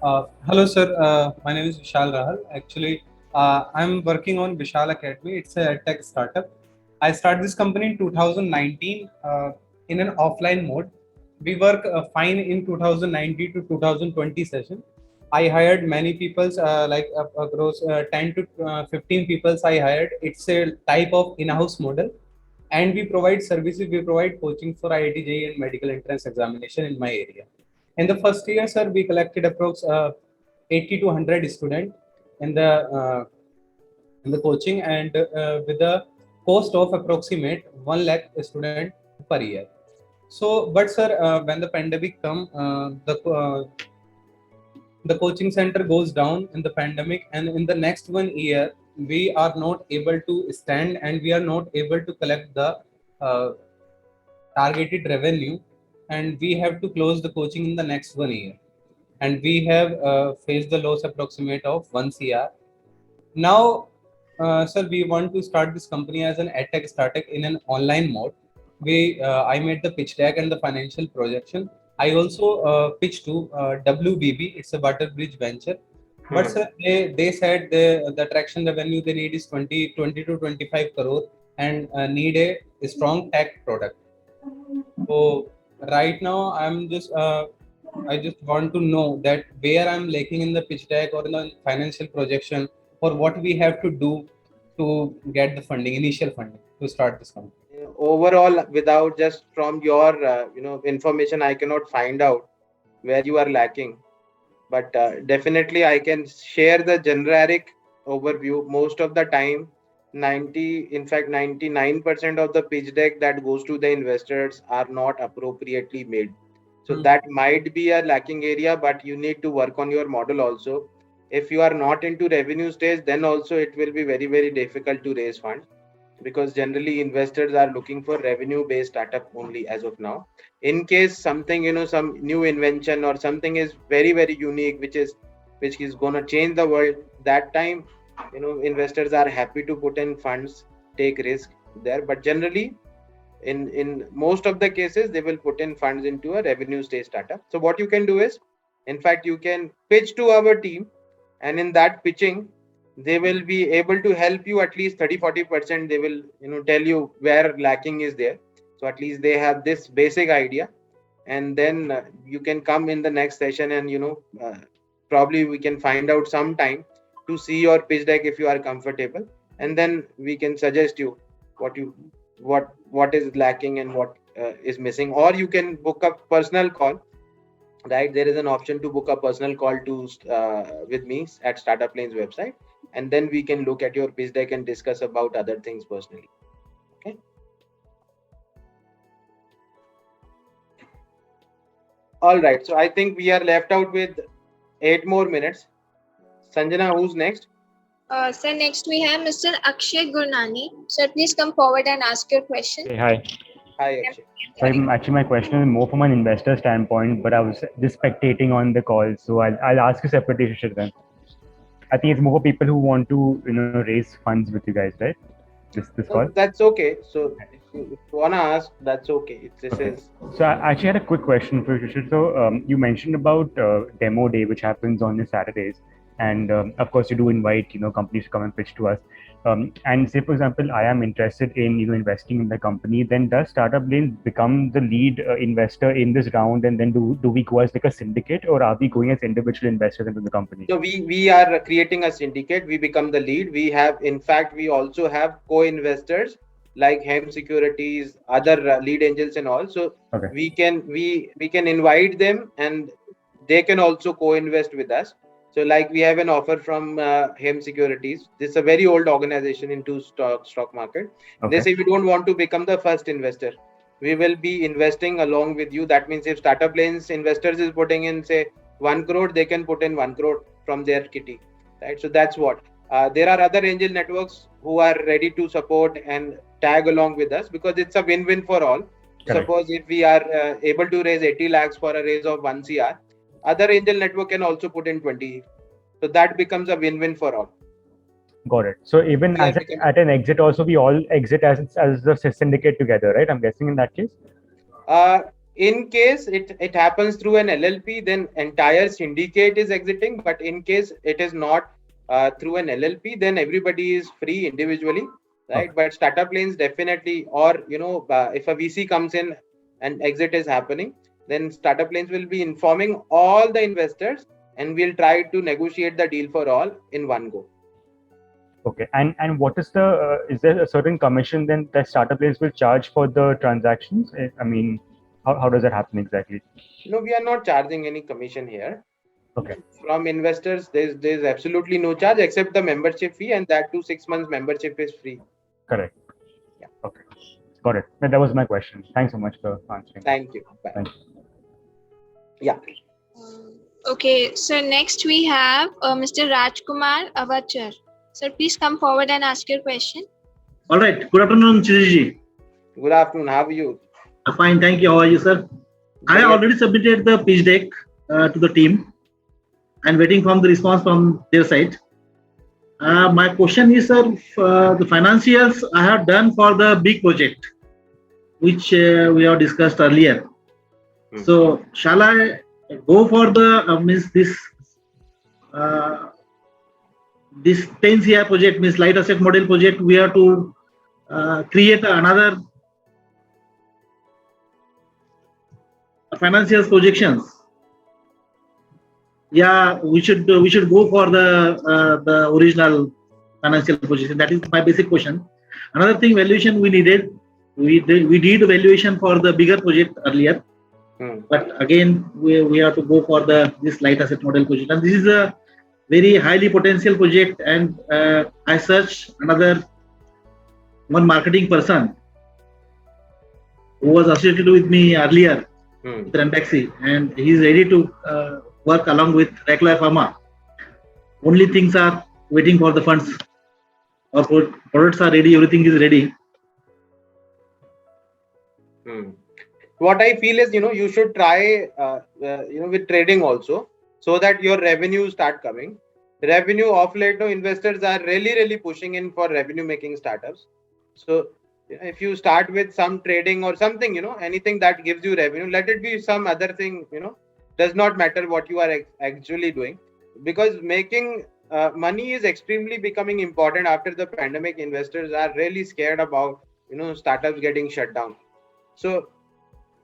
Hello, sir. My name is Vishal Rahul. Actually, I'm working on Vishal Academy. It's a tech startup. I started this company in 2019 in an offline mode. We work fine in 2019 to 2020 session. I hired many people, across 10 to 15 people I hired. It's a type of in-house model. And we provide services, we provide coaching for IIT JEE and medical entrance examination in my area. In the first year, sir, we collected approx 80 to 100 students in the coaching, and with the cost of approximate 1 lakh student per year. So, but sir, when the pandemic come, the coaching center goes down in the pandemic, and in the next 1 year, we are not able to stand, and we are not able to collect the targeted revenue, and we have to close the coaching in the next 1 year, and we have faced the loss approximate of 1 CR. Now, sir, we want to start this company as an edtech startup in an online mode. I made the pitch deck and the financial projection. I also pitched to WBB. It's a Water Bridge venture. But sir, they said the traction revenue they need is 20 to 25 crore and need a strong tech product. So right now, I just want to know that where I'm lacking in the pitch deck or in the financial projection, or what we have to do to get the funding, initial funding to start this company. Overall, without just from your information, I cannot find out where you are lacking. But definitely, I can share the generic overview. Most of the time, 99% of the pitch deck that goes to the investors are not appropriately made. So that might be a lacking area, but you need to work on your model also. If you are not into revenue stage, then also it will be very, very difficult to raise funds, because generally investors are looking for revenue based startup only as of now. In case something, some new invention or something is very, very unique, which is going to change the world, that time, investors are happy to put in funds, take risk there. But generally, in most of the cases, they will put in funds into a revenue stage startup. So what you can do is, in fact, you can pitch to our team, and in that pitching, they will be able to help you at least 30-40%. They will tell you where lacking is there, so at least they have this basic idea. And then you can come in the next session, and probably we can find out some time to see your pitch deck if you are comfortable. and then we can suggest you what is lacking and what is missing. Or you can book a personal call, right? There is an option to book a personal call to with me at StartupLanes website, and then we can look at your pitch deck and discuss about other things personally. Okay. All right. So I think we are left out with 8 more minutes. Sanjana, who's next? Sir, next we have Mr. Akshay Gurnani. Sir, please come forward and ask your question. Hey, hi. Hi, Akshay. So actually, my question is more from an investor standpoint, but I was just spectating on the call, so I'll ask you separately, Shishir, then. I think it's more for people who want to raise funds with you guys, right? This call. That's okay. So if you wanna ask, that's okay. So I actually had a quick question for Shishir. So you mentioned about demo day, which happens on the Saturdays, and of course you do invite companies to come and pitch to us. And say, for example, I am interested in investing in the company. Then does StartupLanes become the lead investor in this round, and then do we go as like a syndicate, or are we going as individual investors into the company? So we are creating a syndicate. We become the lead. We also have co-investors like Hem Securities, other lead angels and all. So Okay. we can invite them, and they can also co-invest with us. So like we have an offer from Hem Securities. This is a very old organization into stock market. Okay. They say we don't want to become the first investor. We will be investing along with you. That means if StartupLanes investors is putting in say 1 crore, they can put in 1 crore from their kitty, right? So that's what. There are other angel networks who are ready to support and tag along with us, because it's a win-win for all. Correct. Suppose if we are able to raise 80 lakhs for a raise of 1 CR, other angel network can also put in 20. So that becomes a win-win for all. Got it. So even Yeah, at an exit also, we all exit as a syndicate together, right? I'm guessing in that case. In case it happens through an LLP, then entire syndicate is exiting. But in case it is not through an LLP, then everybody is free individually, right? Okay. But StartupLanes definitely, or if a VC comes in and exit is happening, then StartupLanes will be informing all the investors, and we'll try to negotiate the deal for all in one go. Okay. And what is is there a certain commission then that StartupLanes will charge for the transactions? I mean, how does that happen exactly? No, we are not charging any commission here. Okay. From investors, there's absolutely no charge except the membership fee, and that too 6 months membership is free. Correct. Yeah. Okay. Got it. That was my question. Thanks so much for answering. Thank you. Bye. Thank you. Yeah. Okay, so next we have Mr. Rajkumar Avachar. Sir, please come forward and ask your question. All right. Good afternoon, Shishir. Good afternoon. How are you? Fine, thank you. How are you, sir? I already submitted the pitch deck to the team and waiting for the response from their side. My question is, sir, the financials I have done for the big project, which we have discussed earlier. So, shall I go for the this 10 CR project, means light asset model project? We have to create another financial projections. Yeah, we should go for the original financial projection. That is my basic question. Another thing, valuation we needed. We did valuation for the bigger project earlier, but again we have to go for this light asset model project. And this is a very highly potential project. And I searched one marketing person who was associated with me earlier. With Ranbaxy, and he's ready to work along with Regular Pharma. Only things are waiting for the funds. Our products are ready, everything is ready. What I feel is, you should try, with trading also, so that your revenues start coming. Revenue of late, investors are really pushing in for revenue making startups. So if you start with some trading or something, anything that gives you revenue, let it be some other thing, does not matter what you are actually doing, because making money is extremely becoming important after the pandemic. Investors are really scared about, startups getting shut down. So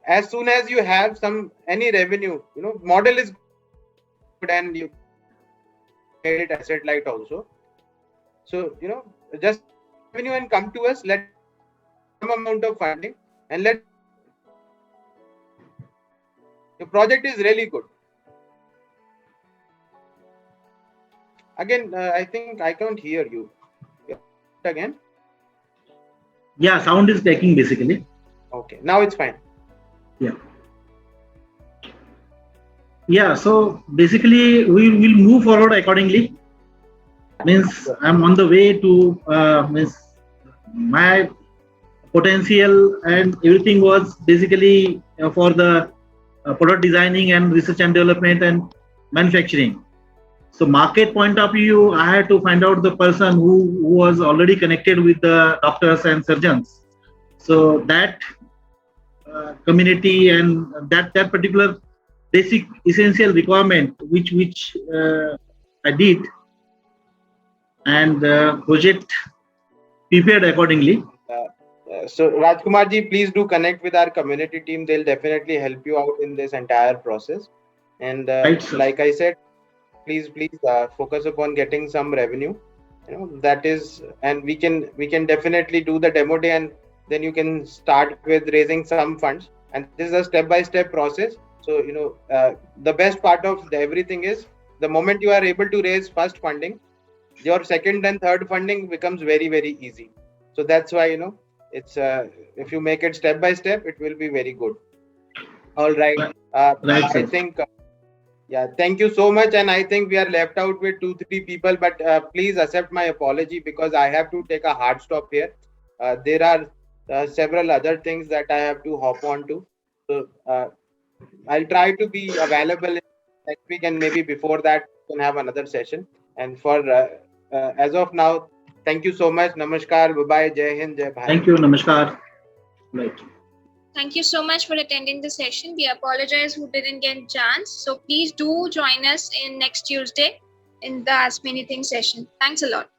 as soon as you have any revenue, model is good, and you get it asset light also. So, just revenue and come to us. Let some amount of funding and let your project is really good. Again, I think I can't hear you. Again. Yeah, sound is taking basically. Okay, now it's fine. Yeah, so basically we will move forward accordingly. Means I'm on the way to means my potential and everything was basically for the product designing and research and development and manufacturing. So market point of view, I had to find out the person who was already connected with the doctors and surgeons. So that community and that particular basic essential requirement which I did, and project prepared accordingly. So Rajkumar ji, please do connect with our community team. They'll definitely help you out in this entire process. And Right, like I said, please focus upon getting some revenue. That is, and we can definitely do the demo day, and then you can start with raising some funds. And this is a step-by-step process. So the best part of everything is the moment you are able to raise first funding, your second and third funding becomes very, very easy. So that's why it's if you make it step by step, it will be very good. All right. Right, I think thank you so much. And I think we are left out with 2-3 people, but please accept my apology because I have to take a hard stop here. There are several other things that I have to hop on to. So I'll try to be available next week, and maybe before that we can have another session. And for as of now, thank you so much. Namaskar. Bye-bye. Jai Hind. Jai Bharat. Thank you. Namaskar. Right. Thank you so much for attending the session. We apologize who didn't get a chance. So please do join us in next Tuesday in the Ask Me Anything session. Thanks a lot.